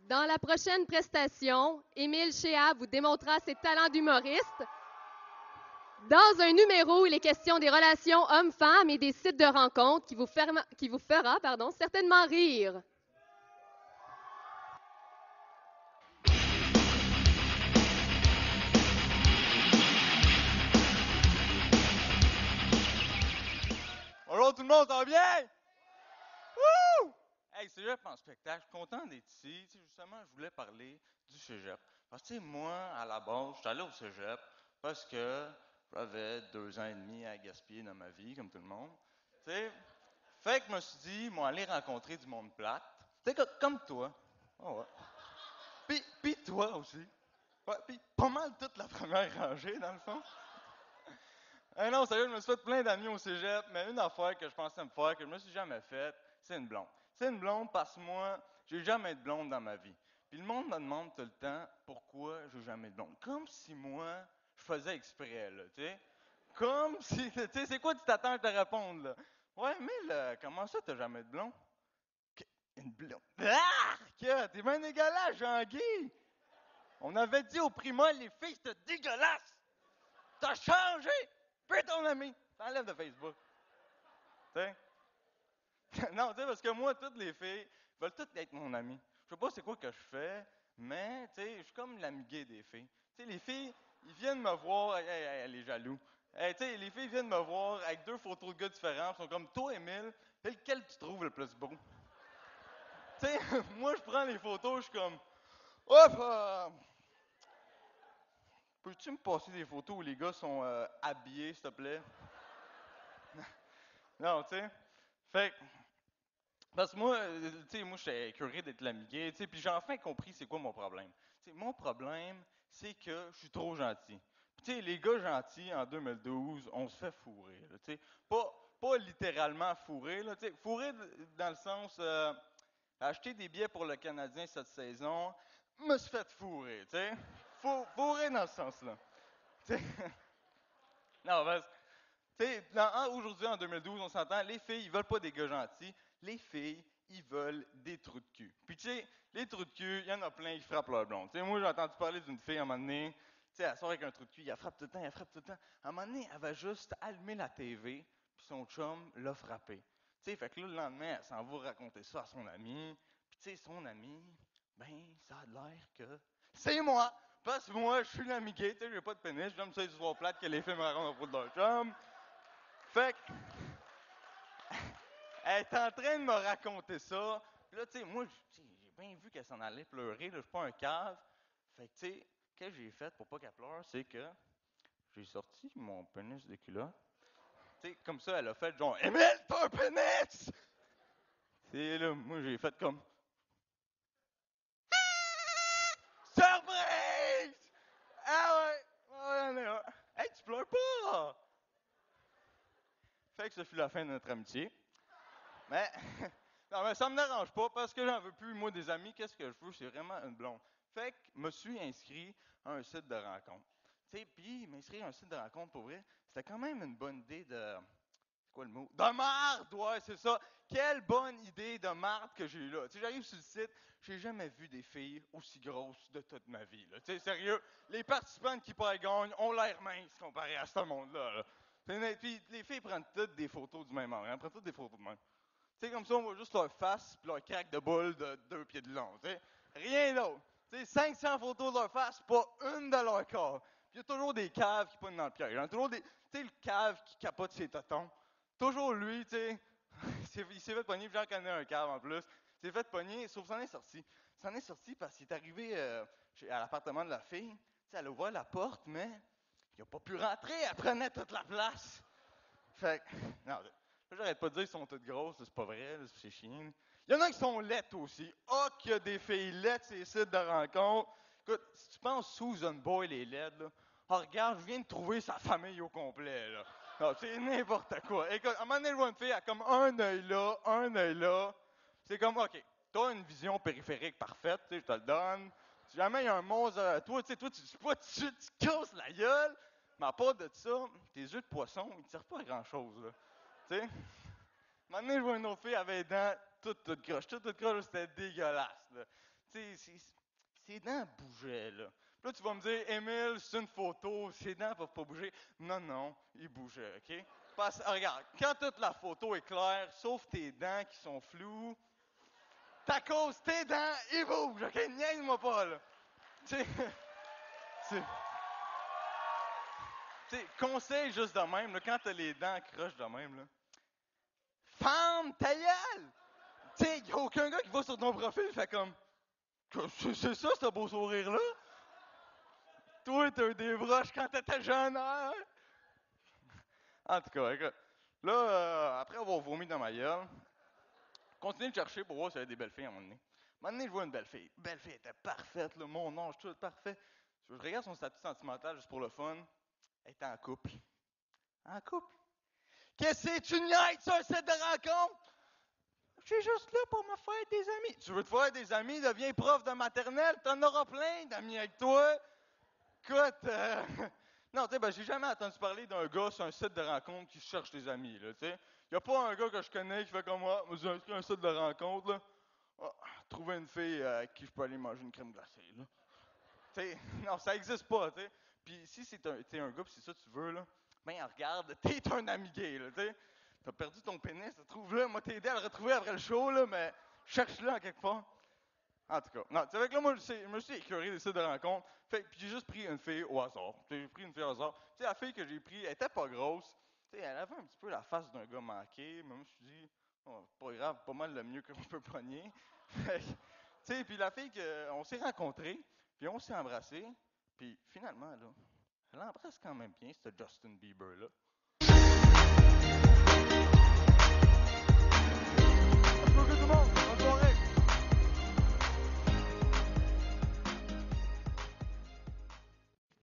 Dans la prochaine prestation, Émile Chéa vous démontrera ses talents d'humoriste. Dans un numéro, il est question des relations hommes-femmes et des sites de rencontres qui vous fera certainement rire. Bonjour tout le monde, ça va bien? Wouh! Hey, Cégep en spectacle, je suis content d'être ici. Tu sais, justement, je voulais parler du Cégep. Parce que, tu sais, moi, à la base, je suis allé au Cégep parce que j'avais 2 ans et demi à gaspiller dans ma vie, comme tout le monde. Tu sais, fait que je me suis dit, moi, aller rencontrer du monde plate. Tu sais, comme toi. Oh, ouais. Puis toi aussi. Ouais, puis pas mal toute la première rangée, dans le fond. Non, sérieux, je me suis fait plein d'amis au cégep, mais une affaire que je pensais me faire, que je me suis jamais faite, c'est une blonde. C'est une blonde parce que moi, j'ai jamais de blonde dans ma vie. Puis le monde me demande tout le temps pourquoi j'ai jamais de blonde. Comme si moi, je faisais exprès, là, tu sais. Comme si, tu sais, c'est quoi tu t'attends à te répondre, là? Ouais, mais là, comment ça t'as jamais de blonde? Une blonde. Ah! T'es bien dégueulasse, Jean-Guy! On avait dit au primaire, les filles, c'était dégueulasse! T'as changé! Fais ton ami! T'enlèves de Facebook. Tu sais? Non, tu sais, parce que moi, toutes les filles veulent toutes être mon ami. Je sais pas c'est quoi que je fais, mais, tu sais, je suis comme l'ami gay des filles. Tu sais, les filles, ils viennent me voir, elle est jaloux. Tu sais, les filles viennent me voir avec 2 photos de gars différents, ils sont comme, toi, Émile, lequel tu trouves le plus beau? Tu sais, moi, je prends les photos, je suis comme, hop, peux-tu me passer des photos où les gars sont habillés, s'il te plaît? Non, tu sais. Fait que, parce que moi, tu sais, moi, j'étais curieux d'être l'amigué, tu sais, puis j'ai enfin compris c'est quoi mon problème. Tu sais, mon problème, c'est que je suis trop gentil. Puis, tu sais, les gars gentils, en 2012, on se fait fourrer, là, tu sais. Pas littéralement fourrer, là, tu sais, fourrer dans le sens, acheter des billets pour le Canadien cette saison, me suis fait fourrer, tu sais. Fourrer dans ce sens-là. Tu sais, non, parce tu sais, aujourd'hui, en 2012, on s'entend, les filles, ils veulent pas des gars gentils. Les filles, ils veulent des trous de cul. Puis, tu sais, les trous de cul, il y en a plein qui frappent leur blonde. Tu sais, moi, j'ai entendu parler d'une fille à un moment donné, tu sais, elle sort avec un trou de cul, elle frappe tout le temps, elle frappe tout le temps. À un moment donné, elle va juste allumer la TV, puis son chum l'a frappé. Tu sais, fait que là, le lendemain, elle s'en va raconter ça à son ami. Puis, tu sais, son ami, ben, ça a l'air que c'est moi! Parce que moi, je suis l'ami gay, tu sais, j'ai pas de pénis, j'aime ça les histoires plates que les filles me racontent à propos de leur chum. Fait que, elle est en train de me raconter ça. Puis là, tu sais, moi, j'ai bien vu qu'elle s'en allait pleurer. Là, je suis pas un cave. Fait que, tu sais, ce que j'ai fait pour pas qu'elle pleure, c'est que j'ai sorti mon pénis de culotte. Tu sais, comme ça, elle a fait genre, Émile, t'as un pénis! Et là, moi, j'ai fait comme, surprise! Ah ouais, ouais, on est là. Hey, tu pleures pas! Fait que ce fut la fin de notre amitié. Mais, non, mais ça me dérange pas parce que j'en veux plus, moi, des amis. Qu'est-ce que je veux? C'est vraiment une blonde. Fait que, me suis inscrit à un site de rencontre. Tu sais, puis m'inscrire à un site de rencontre, pour vrai, c'était quand même une bonne idée de. C'est quoi le mot? De marde! Ouais, c'est ça. Quelle bonne idée de marde que j'ai eue là. Tu sais, j'arrive sur le site, j'ai jamais vu des filles aussi grosses de toute ma vie, là. Tu sais, sérieux, les participantes qui gagnent ont l'air minces comparé à ce monde-là, là. Puis les filles prennent toutes des photos du même genre. Elles prennent toutes des photos de même. Tu sais, comme ça, on voit juste leur face puis leur craque de boule de 2 pieds de long. Tu sais, rien d'autre. Tu sais, 500 photos de leur face, pas une de leur corps. Puis il y a toujours des caves qui pognent dans le piège. Il y a toujours des. Tu sais, le cave qui capote ses totons. Toujours lui, tu sais. Il s'est fait pogner, puis j'en connais un cave en plus. Il s'est fait pogner, sauf que ça en est sorti. Ça en est sorti parce qu'il est arrivé à l'appartement de la fille. Tu sais, elle a ouvert la porte, mais il a pas pu rentrer, elle prenait toute la place. Fait que, non, là, j'arrête pas de dire qu'ils sont toutes grosses, c'est pas vrai, là, c'est chiant. Il y en a qui sont laides aussi. Ah, qu'il y a des filles laides, ces sites de rencontres. Écoute, si tu penses Susan Boyle est laide, là, ah, regarde, je viens de trouver sa famille au complet, là. Non, c'est n'importe quoi. Écoute, à un moment donné, je vois une fille, elle a comme un œil là, un œil là. C'est comme, OK, t'as une vision périphérique parfaite, tu sais, je te le donne. Si jamais il y a un monstre toi, tu sais, toi, tu casses la gueule. Mais à part de ça, tes yeux de poisson, ils ne servent pas à grand-chose, là. Tu sais? Un moment donné, je vois une autre fille avec les dents toutes croches, c'était dégueulasse, là. Tu tu sais, ses dents bougeaient, là. Puis là, tu vas me dire, Émile, c'est une photo, ses dents peuvent pas bouger. Non, ils bougeaient, OK? Parce que, regarde, quand toute la photo est claire, sauf tes dents qui sont floues, ta cause, tes dents, ils bougent, OK? Niaise-moi pas, là. Tu sais, conseil juste de même, là, quand t'as les dents croches de même, là. Femme, ta gueule! Tu sais, y a aucun gars qui va sur ton profil fait comme, c'est ça, ce beau sourire-là? Toi, t'as eu des broches quand t'étais jeune, hein? En tout cas, écoute, là, après avoir vomi dans ma gueule, continue de chercher pour voir s'il y avait des belles filles à un moment donné. À un moment donné, je vois une belle fille. Belle fille, elle était parfaite, là, mon âge, tout parfait. Je regarde son statut sentimental juste pour le fun. Elle était en couple. En couple? Qu'est-ce que tu niaises sur un site de rencontre? Je suis juste là pour me faire des amis. Tu veux te faire des amis? Deviens prof de maternelle, t'en auras plein d'amis avec toi. Écoute, non, tu sais, j'ai jamais entendu parler d'un gars sur un site de rencontre qui cherche des amis, là, tu sais. Y a pas un gars que je connais qui fait comme moi, j'ai inscrit un site de rencontre, là. Ah, trouver une fille avec qui je peux aller manger une crème glacée, là. Tu sais, non, ça existe pas, tu sais. Puis si c'est un gars, pis c'est ça que tu veux, là, ben regarde, t'es un ami gay, là, tu sais. T'as perdu ton pénis, trouve-le. Moi, t'ai aidé à le retrouver après le show, là, mais cherche-le en quelque part. En tout cas, non, c'est vrai que là, moi, je me suis écœuré des sites de rencontres. Fait puis j'ai juste pris une fille au hasard. J'ai pris une fille au hasard. Tu sais, la fille que j'ai prise, elle était pas grosse. Tu sais, elle avait un petit peu la face d'un gars manqué. Mais je me suis dit, oh, pas grave, pas mal le mieux qu'on peut pogner. Fait tu sais, puis la fille, on s'est rencontrés, puis on s'est embrassés. Puis finalement, là, elle embrasse quand même bien, ce Justin Bieber-là. Tout le monde!